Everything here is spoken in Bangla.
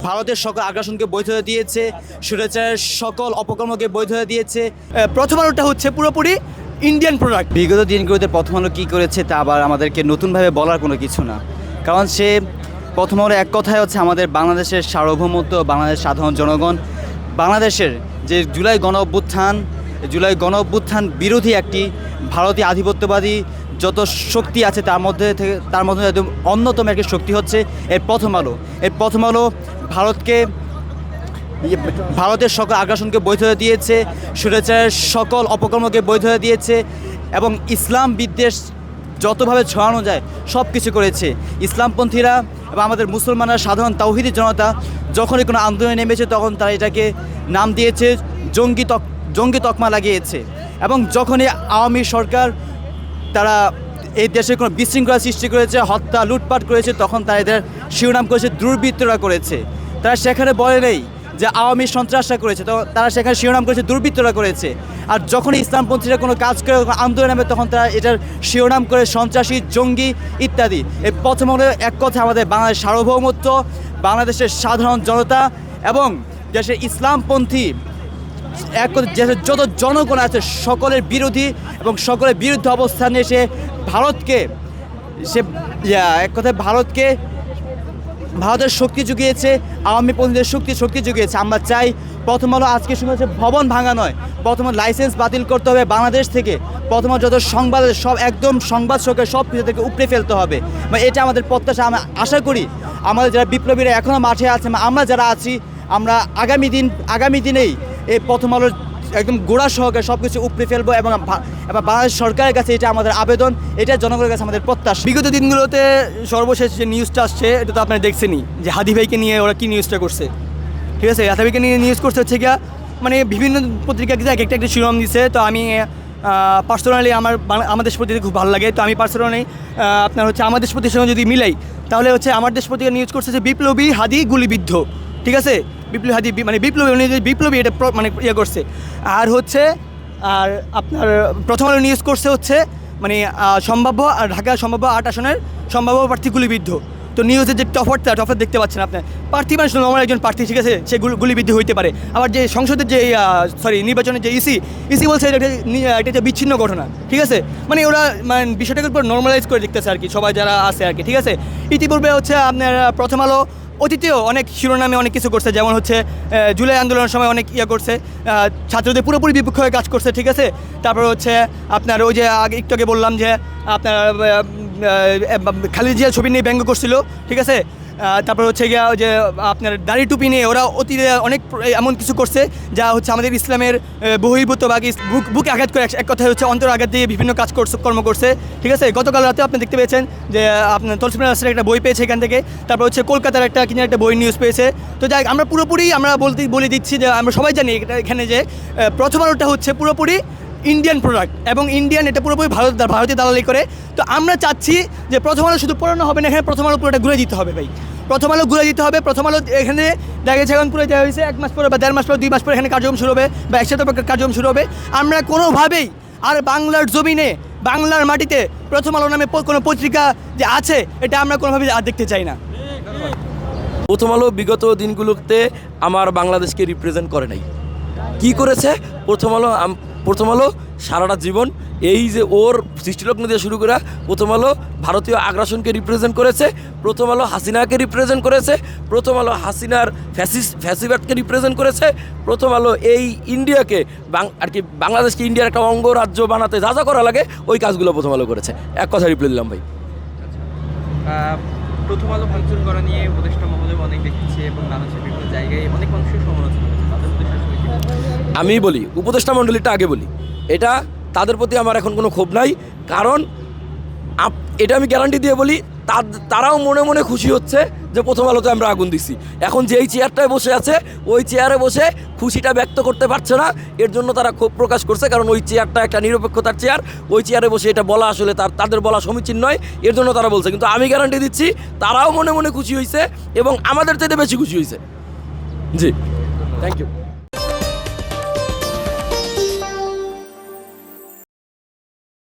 ভারতের সকল আগ্রাসনকে বৈধতা দিয়েছে, স্বৈরাচারের সকল অপকর্মকে বৈধতা দিয়েছে। প্রথম আলোটা হচ্ছে পুরোপুরি ইন্ডিয়ান প্রোডাক্ট। বিগত দিনগুলোতে প্রথম আলো কী করেছে তা আবার আমাদেরকে নতুনভাবে বলার কোনো কিছু না, কারণ সে প্রথম আলো এক কথায় হচ্ছে আমাদের বাংলাদেশের সার্বভৌমত্ব, বাংলাদেশ সাধারণ জনগণ, বাংলাদেশের যে জুলাই গণ অভ্যুত্থান বিরোধী একটি ভারতীয় আধিপত্যবাদী যত শক্তি আছে তার মধ্যে একদম অন্যতম একটি শক্তি হচ্ছে এর প্রথম আলো। এর প্রথম আলো ভারতের সকল আগ্রাসনকে বৈধতা দিয়েছে, স্বৈরাচারের সকল অপকর্মকে বৈধতা দিয়েছে এবং ইসলাম বিদ্বেষ যতভাবে ছড়ানো যায় সব কিছু করেছে। ইসলামপন্থীরা এবং আমাদের মুসলমানরা, সাধারণ তাওহীদি জনতা যখনই কোনো আন্দোলনে নেমেছে তখন তারা এটাকে নাম দিয়েছে জঙ্গি তকমা লাগিয়েছে। এবং যখনই আওয়ামী সরকার তারা এই দেশে কোনো বিশৃঙ্খলা সৃষ্টি করেছে, হত্যা লুটপাট করেছে, তখন তারা এদের শিরোনাম করেছে দুর্বৃত্তরা করেছে। তারা সেখানে বলে নেই যে আওয়ামী সন্ত্রাসরা করেছে, তো তারা সেখানে শিরোনাম করেছে দুর্বৃত্তরা করেছে। আর যখনই ইসলামপন্থীরা কোনো কাজ করে, আন্দোলন নামে, তখন তারা এটার শিরোনাম করে সন্ত্রাসী, জঙ্গি ইত্যাদি। এই প্রথম হলো এক কথা আমাদের বাংলাদেশ সার্বভৌমত্ব, বাংলাদেশের সাধারণ জনতা এবং দেশের ইসলামপন্থী এক দেশের যত জনগণ আছে সকলের বিরোধী এবং সকলের বিরুদ্ধে অবস্থান নিয়ে সে ভারতের শক্তি জুগিয়েছে, আওয়ামীপন্থীদের শক্তি জুগিয়েছে। আমরা চাই প্রথম আলো আজকে শুনে হচ্ছে ভবন ভাঙা নয়, প্রথম লাইসেন্স বাতিল করতে হবে বাংলাদেশ থেকে। প্রথম যত সংবাদ সব একদম সংবাদ সরকার সব কিছু থেকে উপড়ে ফেলতে হবে। এটা আমাদের প্রত্যাশা। আমরা আশা করি আমাদের যারা বিপ্লবীরা এখনও মাঠে আছে, আমরা যারা আছি, আমরা আগামী দিনেই এই প্রথম আলোর একদম গোড়া সহকারে সব কিছু উপড়ে ফেলবো এবং বাংলাদেশ সরকারের কাছে এটা আমাদের আবেদন, এটা জনগণের কাছে আমাদের প্রত্যাশা। বিগত দিনগুলোতে সর্বশেষ যে নিউজটা আসছে এটা তো আপনারা দেখছেনই, যে হাদি ভাইকে নিয়ে ওরা কী নিউজটা করছে। ঠিক আছে, হাদি ভাইকে নিয়ে নিউজ করছে হচ্ছে গিয়া মানে বিভিন্ন পত্রিকাকে এক একটা শিরোনাম দিচ্ছে। তো আমি পার্সোনালি আমার দেশ পত্রিকা খুব ভালো লাগে। তো আমি পার্সোনালি আপনার হচ্ছে আমার দেশ পত্রিকার সঙ্গে যদি মিলাই তাহলে হচ্ছে আমার দেশ পত্রিকা নিউজ করছে যে বিপ্লবী হাদি গুলিবিদ্ধ। ঠিক আছে, বিপ্লবী হাদি মানে বিপ্লবী এটা মানে ইয়ে করছে। আর আপনার প্রথম আলো নিউজ করছে হচ্ছে মানে সম্ভাব্য ঢাকা সম্ভাব্য 8 আসনের সম্ভাব্য প্রার্থী গুলিবিদ্ধ। তো নিউজের যে টফার দেখতে পাচ্ছেন আপনার, প্রার্থী মানে নর্মাল একজন প্রার্থী, ঠিক আছে, সে গুলিবিদ্ধ হইতে পারে। আবার যে সংসদের যে নির্বাচনের যে ইসি বলছে এটা বিচ্ছিন্ন ঘটনা। ঠিক আছে, মানে ওরা মানে বিষয়টাকে উপর নর্মালাইজ করে দেখতেছে আর কি, সবাই যারা আছে আর কি। ঠিক আছে, ইতিপূর্বে হচ্ছে আপনার প্রথম আলো অতীতেও অনেক শিরোনামে অনেক কিছু করছে, যেমন হচ্ছে জুলাই আন্দোলনের সময় অনেক করছে, ছাত্রদের পুরোপুরি বিপক্ষ হয়ে কাজ করছে। ঠিক আছে, তারপর হচ্ছে আপনার ওই যে একটু আগে বললাম যে আপনার খালেদা জিয়ার ছবি নিয়ে ব্যঙ্গ করছিল। ঠিক আছে, তারপর হচ্ছে গিয়া ওই যে আপনার দাড়ি টুপি নিয়ে ওরা অতীতে অনেক এমন কিছু করছে যা হচ্ছে আমাদের ইসলামের বহির্ভূত বা বুকে আঘাত করে, এক কথায় হচ্ছে অন্তর আঘাত দিয়ে বিভিন্ন কর্ম করছে। ঠিক আছে, গতকাল রাতে আপনি দেখতে পেয়েছেন যে আপনার তলসিম রাস্তার একটা বই পেয়েছে এখান থেকে। তারপর হচ্ছে কলকাতার একটা বই নিউজ পেয়েছে। তো যাই আমরা পুরোপুরি বলে দিচ্ছি যে আমরা সবাই জানি এখানে যে প্রথম আলোটা হচ্ছে পুরোপুরি ইন্ডিয়ান প্রোডাক্ট এবং ইন্ডিয়ান, এটা পুরোপুরি ভারতীয় দালালি করে। তো আমরা চাচ্ছি যে প্রথম আলো শুধু পড়ানো হবে না, এখানে প্রথম আলো পুরোটা ঘুরে দিতে হবে ভাই। প্রথম আলো ঘুরে দিতে হবে। প্রথম আলো এখানে দেখা গেছে এখন পুরো দেওয়া হয়েছে 1 মাস পরে বা 1.5 মাস পরে 2 মাস পরে এখানে কার্যক্রম শুরু হবে বা একসাথে কার্যক্রম শুরু হবে। আমরা কোনোভাবেই আর বাংলার জমিনে, বাংলার মাটিতে প্রথম আলো নামে কোনো পত্রিকা যে আছে এটা আমরা কোনোভাবেই আর দেখতে চাই না। প্রথম আলো বিগত দিনগুলোতে আমার বাংলাদেশকে রিপ্রেজেন্ট করে নাই। কি করেছে প্রথম আলো সারাটা জীবন এই যে ওর সৃষ্টিলগ্ন দিয়ে শুরু করে প্রথম আলো ভারতীয় আগ্রাসনকে রিপ্রেজেন্ট করেছে, প্রথম আলো হাসিনাকে রিপ্রেজেন্ট করেছে, প্রথম আলো হাসিনার ফ্যাসিবাদকে রিপ্রেজেন্ট করেছে, প্রথম আলো এই ইন্ডিয়াকে আর কি বাংলাদেশকে ইন্ডিয়ার একটা অঙ্গরাজ্য বানাতে যা যা করা লাগে ওই কাজগুলো প্রথম আলো করেছে। এক কথা রিপ্লাই দিলাম ভাই। প্রথম আলো ভাঙচুর করা নিয়ে উপদেষ্টা মহোদয় অনেক দেখেছে এবং বাংলাদেশের বিভিন্ন জায়গায় অনেক মানুষের সমালোচনা করেছে, তাদের উদ্দেশ্যে আমি বলি উপদেষ্টা মণ্ডলীটা আগে বলি, এটা তাদের প্রতি আমার এখন কোনো ক্ষোভ নাই। কারণ এটা আমি গ্যারান্টি দিয়ে বলি, তারাও মনে মনে খুশি হচ্ছে যে প্রথম আলোতে আমরা আগুন দিছি। এখন যেই চেয়ারটায় বসে আছে ওই চেয়ারে বসে খুশিটা ব্যক্ত করতে পারছে না, এর জন্য তারা ক্ষোভ প্রকাশ করছে। কারণ ওই চেয়ারটা একটা নিরপেক্ষতার চেয়ার, ওই চেয়ারে বসে এটা বলা আসলে তাদের বলা সমীচীন নয়, এর জন্য তারা বলছে। কিন্তু আমি গ্যারান্টি দিচ্ছি তারাও মনে মনে খুশি হয়েছে এবং আমাদের চাইতে বেশি খুশি হয়েছে। জি, থ্যাংক ইউ।